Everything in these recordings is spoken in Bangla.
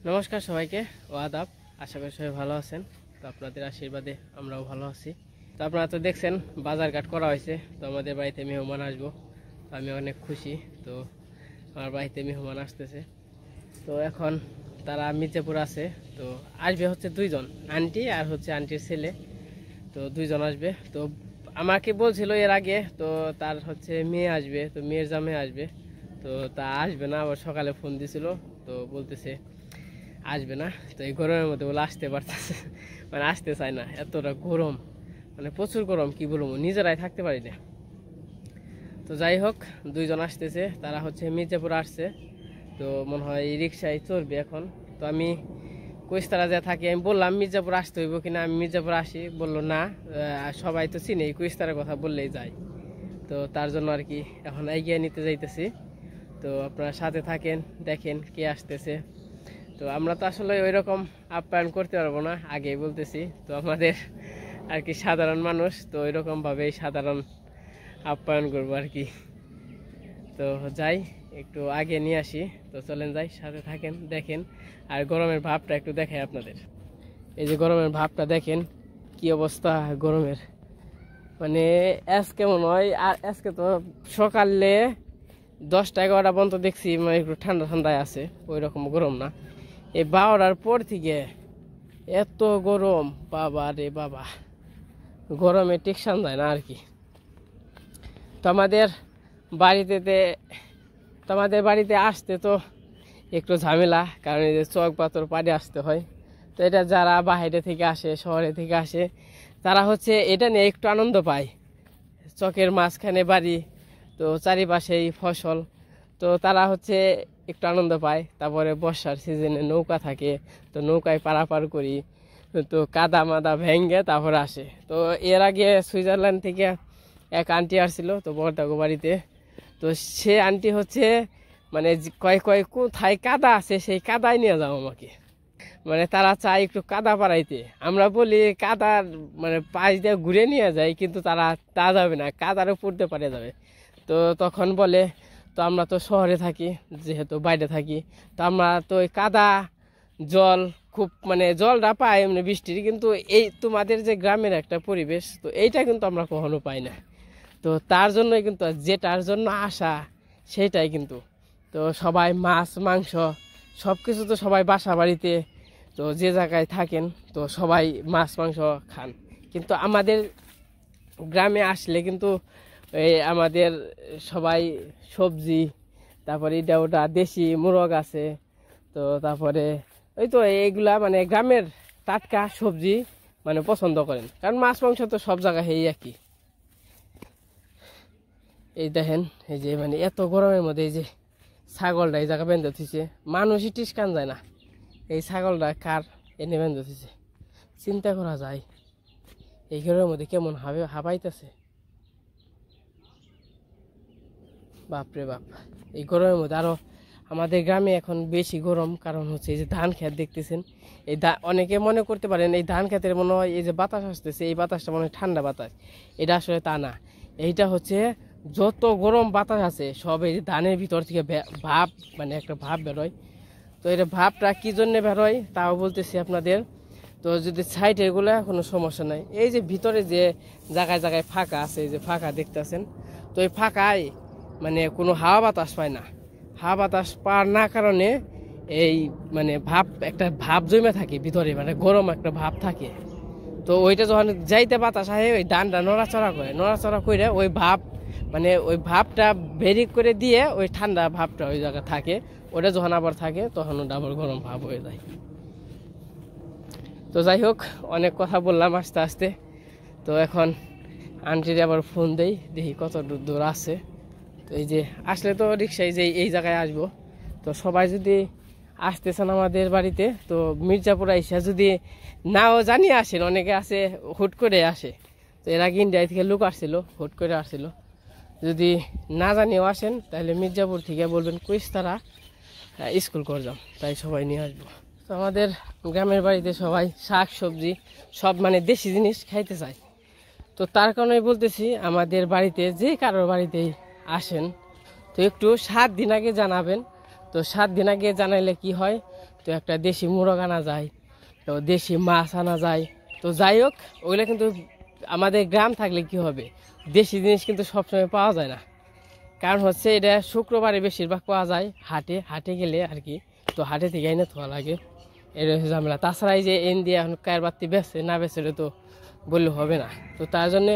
নমস্কার সবাইকে ও আদাব। আশা করি সবাই ভালো আছেন। তো আপনাদের আশীর্বাদে আমরাও ভালো আছি। তো আপনারা তো দেখছেন বাজারঘাট করা হয়েছে। তো আমাদের বাড়িতে মেহমান আসবো, তো আমি অনেক খুশি। তো আমার বাড়িতে মেহমান আসতেছে। তো এখন তারা মির্জাপুর আছে। তো আসবে হচ্ছে দুইজন, আন্টি আর হচ্ছে আন্টির ছেলে। তো দুইজন আসবে। তো আমাকে বলছিল এর আগে, তো তার হচ্ছে মেয়ে আসবে, তো মেয়ের জামাই আসবে। তো তা আসবে না, আবার সকালে ফোন দিছিল। তো বলতেছে আসবে না। তো এই গরমের মধ্যে বলে আসতে পারতেছে, মানে আসতে চায় না, এতটা গরম, মানে প্রচুর গরম, কি বলবো, নিজেরাই থাকতে পারি না। তো যাই হোক, দুইজন আসতেছে, তারা হচ্ছে মির্জাপুর আসছে। তো মনে হয় রিক্সায় চড়বে এখন। তো আমি কুইস্তারা যা থাকি, আমি বললাম মির্জাপুর আসতে হইব কিনা, আমি মির্জাপুর আসি, বললো না, সবাই তো চিনে, কুইস্তারের কথা বললেই যায়। তো তার জন্য আর কি এখন এগিয়ে নিতে যাইতেছি। তো আপনারা সাথে থাকেন, দেখেন কে আসতেছে। তো আমরা তো আসলে ওই রকম আপ্যায়ন করতে পারবো না, আগেই বলতেছি। তো আমাদের আর কি সাধারণ মানুষ, তো ওই রকমভাবেই সাধারণ আপ্যায়ন করবো আর কি। তো যাই, একটু আগে নিয়ে আসি। তো চলেন যাই, সাথে থাকেন, দেখেন। আর গরমের ভাবটা একটু দেখাই আপনাদের। এই যে গরমের ভাবটা দেখেন, কি অবস্থা গরমের। মানে আজকে মনে হয়, আর আজকে তো সকালে 10টা-11টা পর্যন্ত দেখছি মানে একটু ঠান্ডা ঠান্ডায় আছে, ওই রকম গরম না। এই 12টার পর থেকে এত গরম, বাবা রে বাবা, গরমে টেকসান যায় না আর কি। তো আমাদের বাড়িতে আসতে তো একটু ঝামেলা, কারণ এই যে চক পাথর পাড়ে আসতে হয়। তো এটা যারা বাইরে থেকে আসে, শহরে থেকে আসে, তারা হচ্ছে এটা নিয়ে একটু আনন্দ পায়। চকের মাঝখানে বাড়ি, তো চারিপাশেই ফসল, তো তারা হচ্ছে একটু আনন্দ পায়। তারপরে বর্ষার সিজনে নৌকা থাকে, তো নৌকায় পারাপার করি, তো কাদা মাদা ভেঙে তারপরে আসে। তো এর আগে সুইজারল্যান্ড থেকে এক আন্টি আসছিল, তো বড়দাগো বাড়িতে। তো সে আন্টি হচ্ছে মানে কয় কোথায় কাদা আছে, সেই কাদায় নিয়ে যাও আমাকে। মানে তারা চায় একটু কাদা পাড়াইতে। আমরা বলি কাদার মানে পাশ দিয়ে ঘুরে নিয়ে যায়, কিন্তু তারা তা যাবে না, কাদার উপর দিয়ে পারে যাবে। তো তখন বলে, তো আমরা তো শহরে থাকি, যেহেতু বাইরে থাকি, তো আমরা তো ওই কাদা জল খুব মানে জলটা পাই এমনি বৃষ্টির, কিন্তু এই তোমাদের যে গ্রামের একটা পরিবেশ, তো এইটা কিন্তু আমরা কখনো পাই না। তো তার জন্যই কিন্তু যেটার জন্য আসা সেইটাই কিন্তু। তো সবাই মাছ মাংস সব কিছু, তো সবাই বাসা বাড়িতে, তো যে জায়গায় থাকেন, তো সবাই মাছ মাংস খান। কিন্তু আমাদের গ্রামে আসলে কিন্তু এই আমাদের সবাই সবজি, তারপরে এটা ওটা দেশি মোরগ আছে, তো তারপরে ওই তো এইগুলা মানে গ্রামের টাটকা সবজি মানে পছন্দ করেন। কারণ মাছ মাংস তো সব জায়গায় এই একই। এই দেখেন, এই যে মানে এত গরমের মধ্যে এই যে ছাগলটা এই জায়গা বেঁধে থুইছে, মানুষই টিসকান যায় না। এই ছাগলটা কার এনে বেঁধে থুইছে, চিন্তা করা যায় এই গরমের মধ্যে কেমন হাবাইতেছে। বাপরে বাপ, এই গরমের মধ্যে আরো আমাদের গ্রামে এখন বেশি গরম, কারণ হচ্ছে এই যে ধান ক্ষেত দেখতেছেন। এই অনেকে মনে করতে পারেন এই ধান ক্ষেতের মনে হয় এই যে বাতাস আসতেছে, এই বাতাসটা মনে হয় ঠান্ডা বাতাস। এটা আসলে তা না, এইটা হচ্ছে যত গরম বাতাস আছে সব এই ধানের ভিতর থেকে ভাপ, মানে একটা ভাপ বেরোয়। তো এটা ভাবটা কী জন্যে বেরোয় তাও বলতেছি আপনাদের। তো যদি সাইড এগুলো কোনো সমস্যা নাই, এই যে ভিতরে যে জায়গায় জায়গায় ফাঁকা আছে, এই যে ফাঁকা দেখতেছেন, তো এই ফাঁকায় মানে কোনো হাওয়া বাতাস পায় না। হাওয়া বাতাস পাওয়ার না কারণে এই মানে একটা ভাব জমে থাকে ভিতরে, মানে গরম একটা ভাব থাকে। তো ওইটা যখন যাইতে বাতাস আসে, ওই ডানটা নড়াচড়া করে ওই ভাব, মানে ওই ভাবটা বেরি করে দিয়ে ওই ঠান্ডা ভাবটা ওই জায়গায় থাকে। ওটা যখন আবার থাকে তখন ওটা আবার গরম ভাব হয়ে যায়। তো যাই হোক, অনেক কথা বললাম আস্তে আস্তে। তো এখন আন্টির আবার ফোন দেই, দেখি কত দূর আছে। তো এই যে আসলে তো রিক্সায় যে এই জায়গায় আসবো, তো সবাই যদি আসতেছেন আমাদের বাড়িতে, তো মির্জাপুর আইসা যদি নাও জানিয়ে আসেন, অনেকে আছে হুট করে আসে। তো এর আগে ইন্ডিয়া থেকে লোক আসছিল, হুট করে আসছিল। যদি না জানিয়েও আসেন, তাহলে মির্জাপুর থেকে বলবেন কুইস্তারা স্কুল করলাম, তাই সবাই নিয়ে আসবো। তো আমাদের গ্রামের বাড়িতে সবাই শাক সবজি সব মানে দেশি জিনিস খাইতে চায়। তো তার কারণে বলতেছি, আমাদের বাড়িতে যে কারোর বাড়িতেই আসেন, তো একটু 7 দিন আগে জানাবেন। তো 7 দিন আগে জানাইলে কি হয়, তো একটা দেশি মুরগ আনা যায়, তো দেশি মাছ আনা যায়। তো যাই হোক, ওগুলো কিন্তু আমাদের গ্রাম থাকলে কি হবে, দেশি জিনিস কিন্তু সবসময় পাওয়া যায় না। কারণ হচ্ছে এটা শুক্রবারে বেশিরভাগ পাওয়া যায়, হাটে গেলে আর কি। তো হাটে থেকে এনে থাকা লাগে, এটা হচ্ছে ঝামেলা। তাছাড়া এই যে এন দিয়ে এখন কায়ের বাতি বেচছে না বেচে তো বললে হবে না। তো তার জন্যে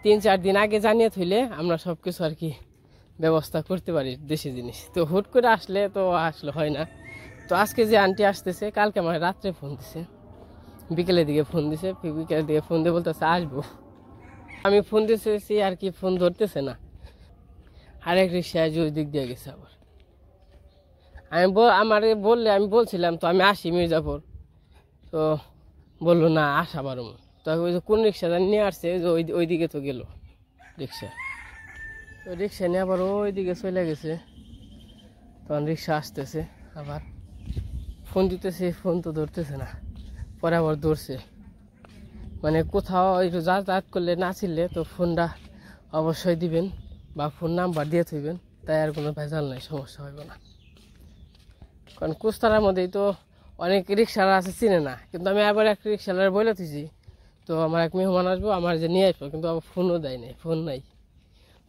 3-4 দিন আগে জানিয়ে থইলে আমরা সব কিছু আর কি ব্যবস্থা করতে পারি দেশি জিনিস। তো হুট করে আসলে তো আসলে হয় না। তো আজকে যে আন্টি আসতেছে, কালকে আমার রাত্রে ফোন দিছে, বিকেলের দিকে ফোন দিছে, বিকেলের দিকে ফোন দিয়ে বলতেছে আসবো। আমি ফোন দিতেছি আর কি, ফোন ধরতেছে না। আরেক রিক্সায় ওই দিক দিয়ে গেছে আবার। আমার বললে আমি বলছিলাম তো আমি আসি মির্জাপুর, তো বললো না আসা পারো। তো ওই যে কোন রিক্সা নিয়ে আসছে, ওই দিকে তো গেল রিক্সা। তো রিক্সা নিয়ে আবার ওই দিকে চলে গেছে। তখন রিক্সা আসতেছে, আবার ফোন দিতেছে, ফোন তো ধরতেছে না। পরে আবার ধরছে, মানে কোথাও একটু যাতায়াত করলে না ছিললে তো ফোনটা অবশ্যই দিবেন বা ফোন নাম্বার দিয়ে থইবেন, তাই আর কোনো ভেজাল নাই, সমস্যা হইব না। কারণ কুস্তারার মধ্যেই তো অনেক রিক্সাওয়ালা আছে চিনে না, কিন্তু আমি আবার এক রিক্সাওয়ালার বলে দিয়েছি তো আমার এক মেহমান আসবো, আমার যে নিয়ে আসবো, কিন্তু আবার ফোনও দেয় নাই, ফোন নাই,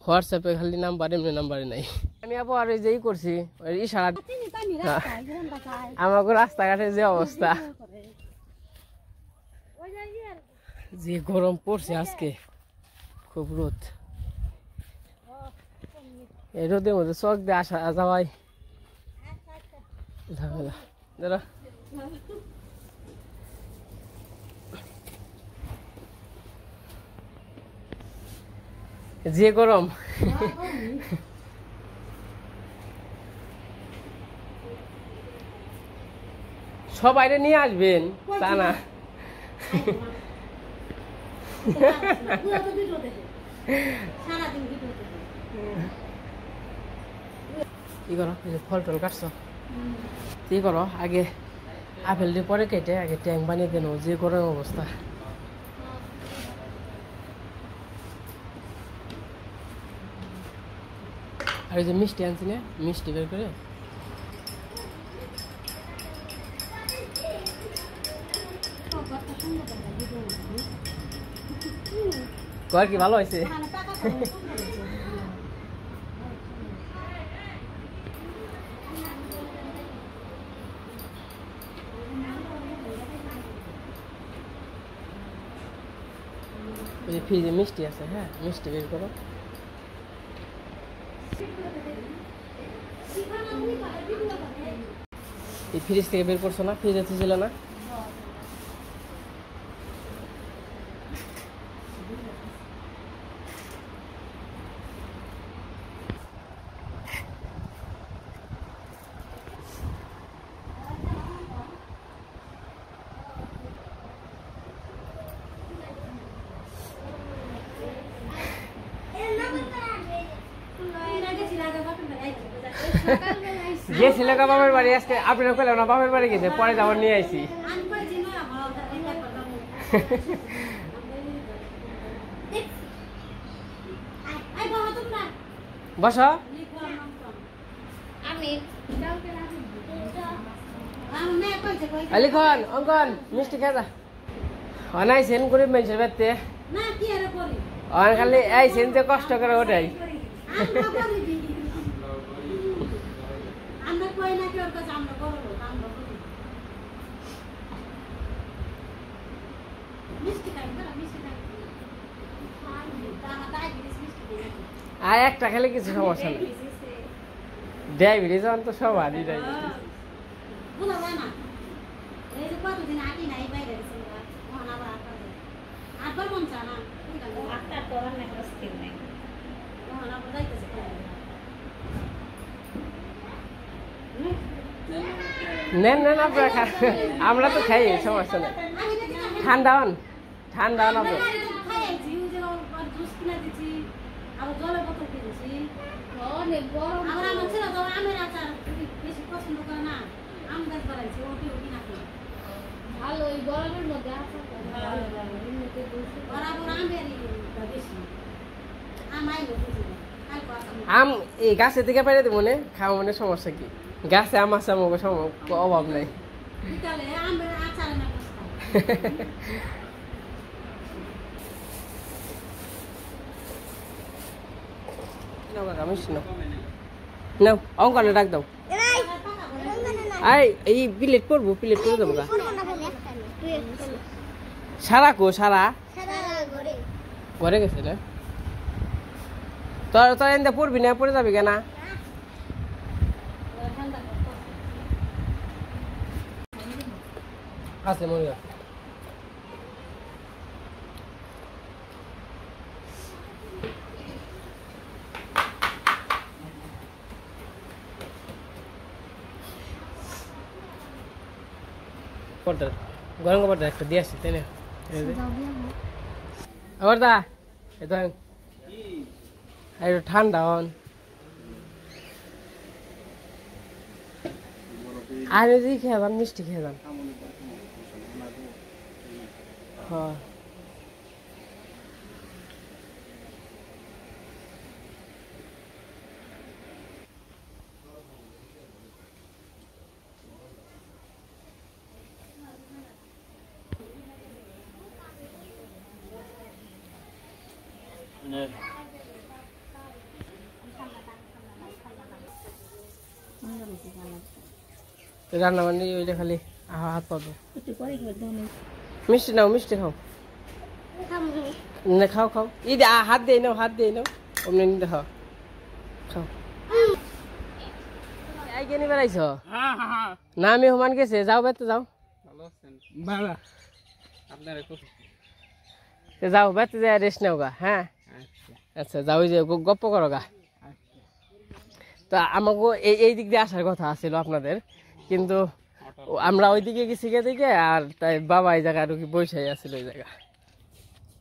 হোয়াটসঅ্যাপে খালি নাম্বার, এমনি নাম্বারে নাই। আমি আবার ওই যেই করছি ওই ইশারা, আমাকে রাস্তাঘাটের যে অবস্থা, যে গরম পড়ছে আজকে, খুব রোদ। এই রোদের মধ্যে চক দিয়ে আসা যাওয়াই ঝামেলা। দাঁড়া, যে গরম, সবাই নিয়ে আসবেন তা না। কি করো, ফল টল কাটছো, কি করো, আগে আপেল দিয়ে পরে কেটে আগে ট্যাঙ্ক বানিয়ে দেন, যে গরম অবস্থা। আর এই যে মিষ্টি আনছি না, মিষ্টি বের করে কর, কি ভালো হয়েছে। ফ্রিজে মিষ্টি আছে, হ্যাঁ মিষ্টি বের করো। এই ফ্রিজ থেকে বের করছো না, ফ্রিজে তো ছিল না। গেছিল বাপের বাড়ি, আজকে আপনারা কইলাম না বাপের বাড়ি গেছে, পরে যাবার নিয়ে আইছি। বসো, লিখন অঙ্কন মিষ্টি খেয়ে অনাইছেন গরিব মানুষের বাড়িতে, খালি আইছেন যে কষ্ট করে ওটাই। আর একটা খেলে কিছু সমস্যা নেই, ডায়াবেটিস তো সবারই ডায়াবেটিস। নেন নেন আপনারা খান, আমরা তো খাই, সমস্যা নেই। ঠান্ডা হন, ঠান্ডা হন আপনার। আম এই গাছের থেকে পাইলে মনে খাওয়া, মানে সমস্যা কি, গাছে আম আছে, আমাকে অভাব নাই। নাও অঙ্কনে ডাক দাও এই প্লেট পড়বো প্লেট পড়ে যাবো গা সারা কো সারা ঘরে গেছে না তোর তোর এনে পড়বি না পড়ে যাবি কেনা আছে মনে হয় গরম কাপড়টা একটা দিয়ে আসছি তাই না আবার দা এটা ঠান্ডা হন আর যদি খেয়ে যান মিষ্টি খেয়ে যান হ্যাঁ রান্না বান্না ওইটা খালি হাত পাবো মিষ্টি নাও মিষ্টি খাও না খাও খাও ই হাত দিয়ে নাও অমনি নিতে খাও খাও আইকে নি বেড়াইছ না আমি হুমান গেছে যাও বেতে যাও যাও বেতে যায় রেস্ট নাও গা হ্যাঁ আচ্ছা যাও যে গপ্প করো গা তা আমাকে এই দিক দিয়ে আসার কথা ছিল আপনাদের কিন্তু আমরা ওইদিকে গেছি দিকে আর তাই বাবা এই জায়গায় আর কি বসে আসছিল ওই জায়গা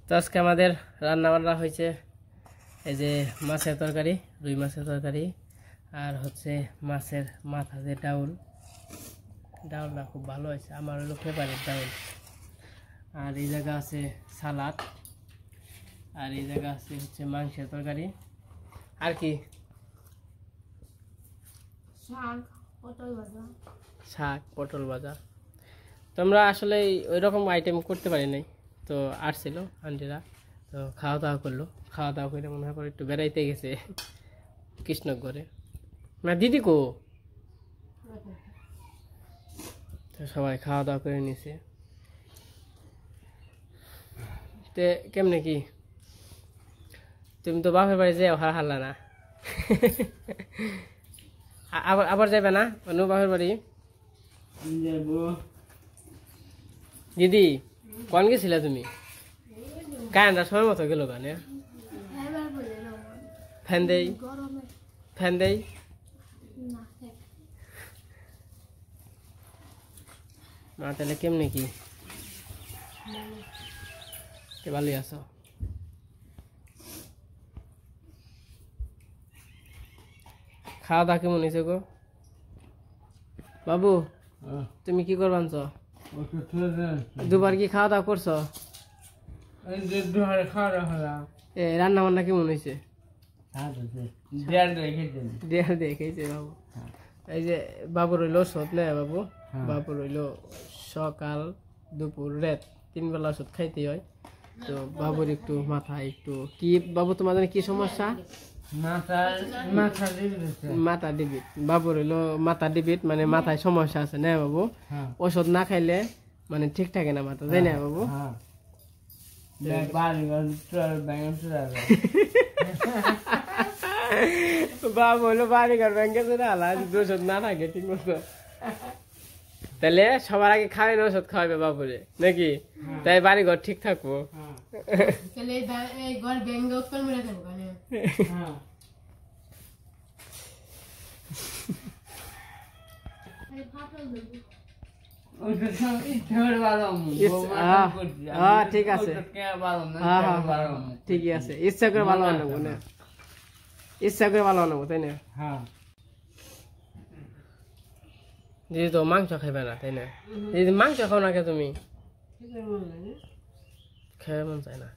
তো আজকে আমাদের রান্না বান্না হয়েছে এই যে মাছের তরকারি রুই মাছের তরকারি আর হচ্ছে মাছের মাথা যে ডাউলটা খুব ভালো হয়েছে আমার হলো ফেভারিট ডাউল আর এই জায়গা আছে সালাদ আর এই জায়গা আছে হচ্ছে মাংসের তরকারি আর কি শাক পটল ভাজা তোমরা আসলে ওই রকম আইটেম করতে পারি নাই তো আসছিল আন্টিরা তো খাওয়া দাওয়া করলো খাওয়া দাওয়া করে মনে হয় একটু বেড়াইতে গেছে কৃষ্ণগড়ে না দিদি কো তো সবাই খাওয়া দাওয়া করে নিছে তে কেমনে কি তুমি তো বাপের বাড়ি যাও হারলা না আবার যাবে না অনু বাপের বাড়ি দিদি কোন গেছিলা তুমি কায়নটা সময় মতো গেল গানে ফ্যান দেই না তাহলে কেমনে কি ভালোই আছো খাওয়া দাওয়া কেমন হয়েছে গো বাবু তুমি কি করবা আনছো দুবার কি খাওয়া দাওয়া করছো রান্না বান্না কেমন হয়েছে খেয়েছে বাবু এই যে বাবু রইল ওষুধ নেয় বাবু বাবু রইল সকাল দুপুর রাত 3 বেলা ওষুধ খাইতে হয় তো বাবুর একটু মাথা একটু কি বাবু তোমাদের কি সমস্যা মাথা ডিবিট বাবুর হইলো মাথা ডিবিট মানে মাথায় সমস্যা আছে না বাবু ওষুধ না খাইলে মানে ঠিক থাকে না মাথা তাই না বাবু বাবু হলো বাড়িঘর ব্যাংকে ওষুধ না থাকে ঠিক মতো তাহলে সবার আগে খাওয়াই না ওষুধ খাওয়াবে বাবুরে নাকি তাই বাড়িঘর ঠিক থাকবো ঠিক আছে ঠিকই আছে ইচ্ছা করে ভালো আনবো না ইচ্ছা করে ভালো আনবো তাই না দিদি তো মাংস খাইবে না তাই না দিদি মাংস খাও না কে তুমি খেয়ে মন চাই না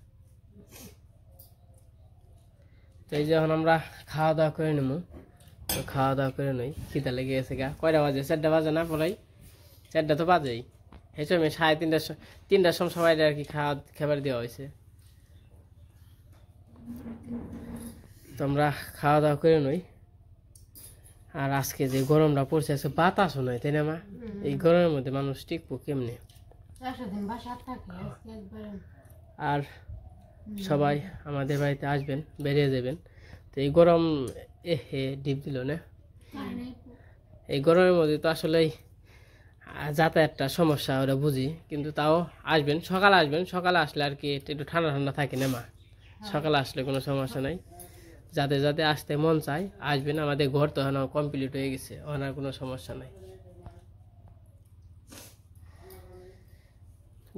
তো এই যে এখন আমরা খাওয়া দাওয়া করে নেবো তো খাওয়া দাওয়া করে নই খিদা লেগে গেছে গা কয়টা বাজে 4টা বাজে না পড়াই 4টা তো বাজেই, সেই সময় 3:30টার সময় সবাই আর কি খাবার দেওয়া হয়েছে। তোমরা খাওয়া দাওয়া করে নই। আর আজকে যে গরমটা পড়ছে, আজকে বাতাসও নয়, তাই না মা? এই গরমের মধ্যে মানুষ টিকবো কেমনে? আর সবাই আমাদের বাড়িতে আসবেন, বেরিয়ে যাবেন। তো এই গরম ডিপ দিল না, এই গরমের মধ্যে তো আসলেই যাতায়াতটা সমস্যা, ওরা বুঝি, কিন্তু তাও আসবেন, সকালে আসবেন। সকালে আসলে আর কি একটু ঠান্ডা ঠান্ডা থাকে না মা, সকালে আসলে কোনো সমস্যা নাই। যাতে যাতে আসতে মন চায় আসবেন, আমাদের ঘর তো এখন কমপ্লিট হয়ে গেছে, ওনার কোনো সমস্যা নাই।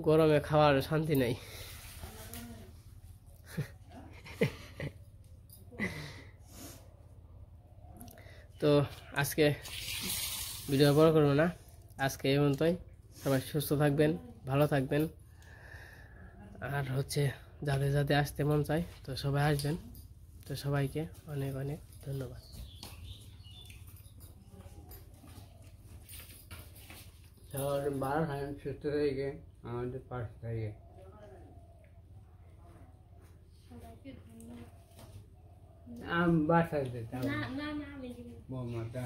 গরমে খাওয়ার শান্তি নাই। তো আজকে ভিডিও বড় করবো না, আজকে এই পর্যন্তই। সবাই সুস্থ থাকবেন, ভালো থাকবেন। আর হচ্ছে যাদের যাদের আসতে মন চায় তো সবাই আসবেন। তো সবাইকে অনেক অনেক ধন্যবাদ। 12 সুস্থ থেকে আমাদের পাশে থাকে। আমি বাসায় যেতাম বৌমাটা